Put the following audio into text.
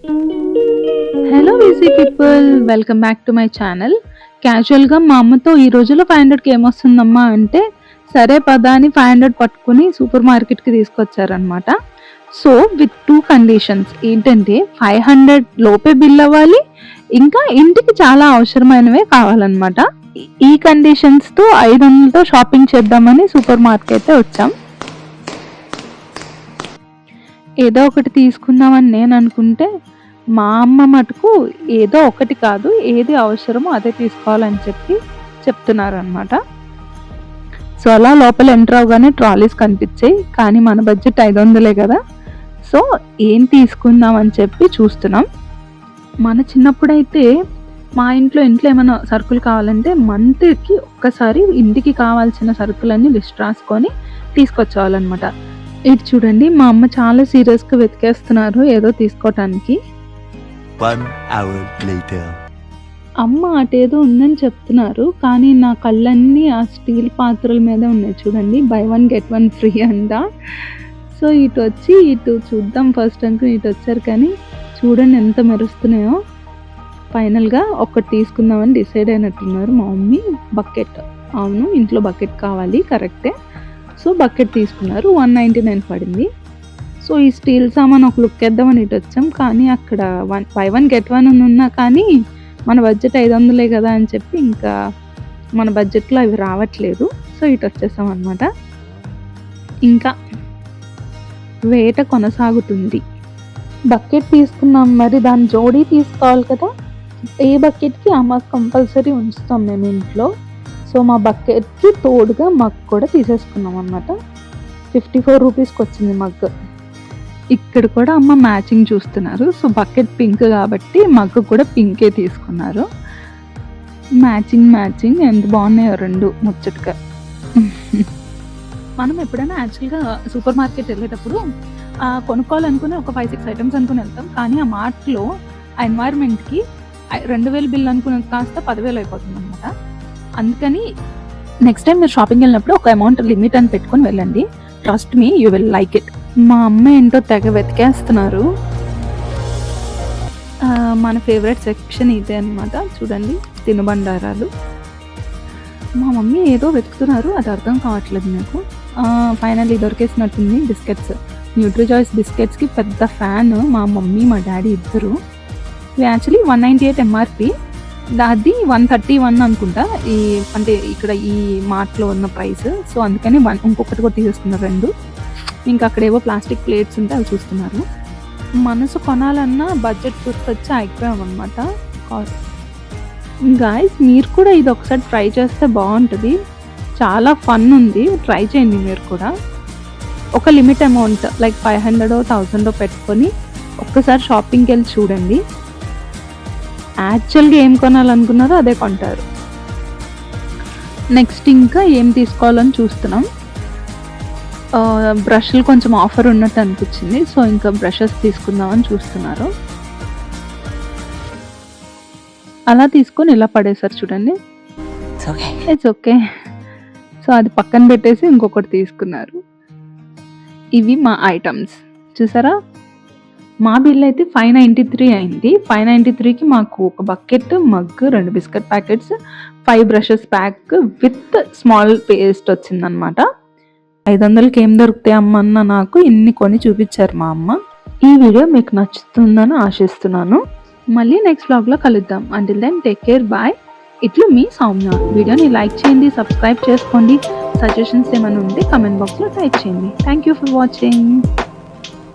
Hello easy people, welcome back to my channel. క్యాజువల్గా మా అమ్మతో ఈ రోజుల్లో 500కి ఏమొస్తుందమ్మా అంటే, సరే పదా అని 500 పట్టుకుని సూపర్ మార్కెట్కి తీసుకొచ్చారనమాట. సో విత్ టూ కండిషన్స్ ఏంటంటే 500 లోపే బిల్ అవ్వాలి, ఇంకా ఇంటికి చాలా అవసరమైనవే కావాలన్నమాట. ఈ కండిషన్స్తో 500తో షాపింగ్ చేద్దామని సూపర్ మార్కెట్ అయితే వచ్చాం. ఏదో ఒకటి తీసుకుందామని నేను అనుకుంటే, మా అమ్మ మటుకు ఏదో ఒకటి కాదు, ఏది అవసరమో అదే తీసుకోవాలని చెప్తున్నారనమాట. సో అలా లోపల ఎంటర్ అవగానే ట్రాలీస్ కనిపించాయి, కానీ మన బడ్జెట్ 500 కదా. సో ఏం తీసుకుందాం అని చెప్పి చూస్తున్నాం. మన చిన్నప్పుడైతే మా ఇంట్లో ఏమైనా సరుకులు కావాలంటే మంత్కి ఒక్కసారి ఇంటికి కావాల్సిన సరుకులన్నీ లిస్ట్ రాసుకొని తీసుకొచ్చేవాళ్ళనమాట. ఇటు చూడండి, మా అమ్మ చాలా సీరియస్గా వెతికేస్తున్నారు ఏదో తీసుకోవటానికి. అమ్మ అటేదో ఉందని చెప్తున్నారు, కానీ నా కళ్ళన్నీ ఆ స్టీల్ పాత్రల మీద ఉన్నాయి. చూడండి, buy 1 get 1 ఫ్రీ అంట. సో ఇటు చూద్దాం ఫస్ట్ అనుకుని ఇటు వచ్చారు, కానీ చూడండి ఎంత మెరుస్తున్నాయో. ఫైనల్గా ఒకటి తీసుకుందామని డిసైడ్ అయినట్టున్నారు మా మమ్మీ. బకెట్, అవును ఇంట్లో బకెట్ కావాలి, కరెక్టే. సో బకెట్ తీసుకున్నారు, 199 పడింది. సో ఈ స్టీల్ సామాన్ ఒక లుక్ వేద్దామని ఇటు వచ్చాం, కానీ అక్కడ buy 1 get 1 ఉన్నా కానీ మన బడ్జెట్ 500 కదా అని చెప్పి ఇంకా మన బడ్జెట్లో అవి రావట్లేదు. సో ఇటు వచ్చేసాం అనమాట. ఇంకా వేట కొనసాగుతుంది. బకెట్ తీసుకున్నాం, మరి దాని జోడీ తీసుకోవాలి కదా. ఏ బకెట్కి ఆ మగ్ కంపల్సరీ ఉంచుతాం మేము ఇంట్లో. సో మా బకెట్కి తోడుగా మగ్ కూడా తీసేసుకున్నాం అనమాట. 54 రూపీస్కి వచ్చింది మగ్. ఇక్కడ కూడా అమ్మ మ్యాచింగ్ చూస్తున్నారు. సో బకెట్ పింక్ కాబట్టి మగ్ కూడా పింకే తీసుకున్నారు. మ్యాచింగ్ ఎంత బాగున్నాయో రెండు ముచ్చటగా. మనం ఎప్పుడైనా యాక్చువల్గా సూపర్ మార్కెట్ వెళ్ళేటప్పుడు కొనుక్కోవాలనుకుని ఒక 5-6 ఐటమ్స్ అనుకుని వెళ్తాం, కానీ ఆ మార్ట్లో ఆ ఎన్వైర్న్మెంట్కి 2000 బిల్ అనుకున్నది కాస్త 10,000 అయిపోతుంది అనమాట. అందుకని నెక్స్ట్ టైం మీరు షాపింగ్ వెళ్ళినప్పుడు ఒక అమౌంట్ లిమిట్ అని పెట్టుకొని వెళ్ళండి. Trust me, you will like it. మా అమ్మ ఏంటో తెగ వెతికేస్తున్నారు. మన ఫేవరెట్ సెక్షన్ ఇదే అనమాట. చూడండి, తినుబండారాలు. మా మమ్మీ ఏదో వెతుకుతున్నారు, అది అర్థం కావట్లేదు నాకు. ఫైనల్లీ దొరికేసినట్టుంది. బిస్కెట్స్, న్యూట్రిజాయిస్ బిస్కెట్స్కి పెద్ద ఫ్యాన్ మా మమ్మీ మా డాడీ ఇద్దరు. ఇవి యాక్చువల్లీ 198 ఎంఆర్పి, అది 131 అనుకుంటా. అంటే ఇక్కడ ఈ మార్ట్లో ఉన్న ప్రైస్. సో అందుకని ఇంకొకటి కూడా తీసేస్తున్నారు రెండు. ఇంకా అక్కడేవో ప్లాస్టిక్ ప్లేట్స్ ఉంటే అవి చూస్తున్నారు. మనసు కొనాలన్నా బడ్జెట్ గుర్తొచ్చి అయిపోయాం అనమాట. గాయస్, మీరు కూడా ఇది ఒకసారి ట్రై చేస్తే బాగుంటుంది, చాలా ఫన్ ఉంది. ట్రై చేయండి మీరు కూడా. ఒక లిమిట్ అమౌంట్ లైక్ 500 1000 పెట్టుకొని ఒక్కసారి షాపింగ్కి వెళ్ళి చూడండి. యాక్చువల్గా ఏం కొనాలనుకున్నారో అదే కొంటారు. నెక్స్ట్ ఇంకా ఏం తీసుకోవాలని చూస్తున్నాం. బ్రష్లు కొంచెం ఆఫర్ ఉన్నట్టు అనిపించింది, సో ఇంకా బ్రషెస్ తీసుకుందామని చూస్తున్నారు. అలా తీసుకొని ఇలా పడేసారు చూడండి. It's okay. సో అది పక్కన పెట్టేసి ఇంకొకటి తీసుకున్నారు. ఇవి మా ఐటమ్స్ చూసారా. మా బిల్ అయితే 593 అయింది. 593కి మాకు ఒక bucket, mug, 2 biscuit packets, 5 brushes pack with small paste వచ్చిందనమాట. 500కి ఏం దొరుకుతాయి అమ్మన్న నాకు ఇన్ని కొని చూపించారు మా అమ్మ. ఈ వీడియో మీకు నచ్చుతుందని ఆశిస్తున్నాను. మళ్ళీ నెక్స్ట్ వ్లాగ్లో కలుద్దాం. Until then take care, bye. ఇట్లు మీ సౌమ్య. వీడియోని లైక్ చేయండి, సబ్స్క్రైబ్ చేసుకోండి. సజెషన్స్ ఏమైనా ఉంటే కమెంట్ బాక్స్లో టైప్ చేయండి. Thank you for watching.